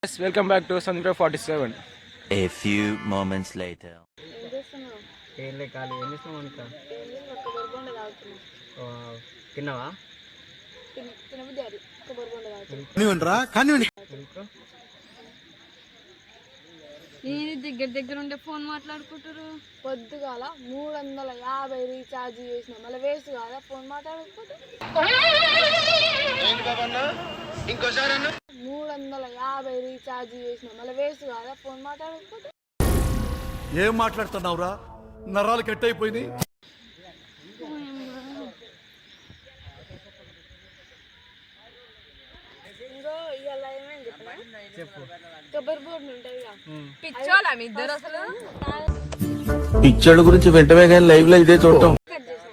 Yes, welcome back to Sandra 47. A few moments later. ఏం చేస్తున్నావు? ఏం లే ఖాళీ ఏం చేసినావు అంత ఏం లేదు, ఒక్క బొరబొండ తాగుతున్నా. తిన్నావా తినబుద్ధి అది ఒక్క బొరబొండ తాగుతున్నా. ఎందుకు నేను దగ్గర ఉండే ఫోన్ మాట్లాడుకుంటారు. పొద్దుగాల 350 రీఛార్జ్ చేసిన మళ్ళీ వేస్ట్ కాదా ఫోన్ మాట్లాడకపోతే? 350 రీఛార్జ్ చేసిన మళ్ళీ వేస్ట్ కాదా ఫోన్ మాట్లాడకపోతే? ఏం మాట్లాడుతున్నావురా? నరాలు కట్ అయిపోయింది. ఇంకో ఇవాళ ఏమైంది చెప్పనా? చెప్పు కొబ్బరి బోర్డు ఉంటుంది కదా, పిచ్చోళ్ళ మీ ఇద్దరు అసలు. పిచ్చోళ్ళ గురించి వెంటనే కానీ లైవ్ లో ఇదే చూడటం. కట్ చేసిన.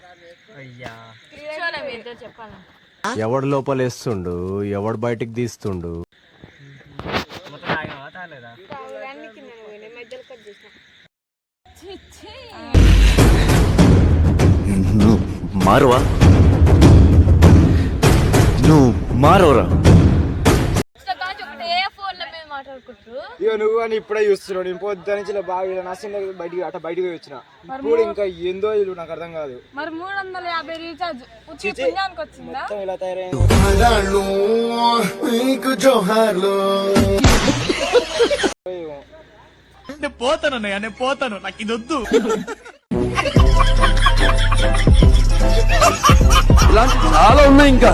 అయ్యా పిచ్చోళ్ళ మీ ఇద్దరు చెప్పాలా? ఎవడు లోపలేస్తుండు, ఎవడు బయటికి తీస్తుండు. మొత్తం తాగినావా తాగలేదా అన్ని కింద పోయినాయి, మధ్యలో కట్ చేసిన. నువ్వు మారువా, నువ్వు మారవరా. ఒకటే ఫోన్ లో మేము మాట్లాడుకుంటారు. ఇక నువ్వు అని ఇప్పుడే చూస్తున్నావు. నేను పొద్దు నుంచి ఇలా బాగా నష్టం బయటికి వచ్చిన. ఇప్పుడు ఇంకా ఏందో ఇల్లు నాకు అర్థం కాదు. మరి 350 రీఛార్జ్ పుణ్యానికి వచ్చిందా? మొత్తం ఇలా తయారైంది. నేను పోతాను, నాకు ఇది వద్దు. ఇలాంటి చాలా ఉన్నాయి ఇంకా.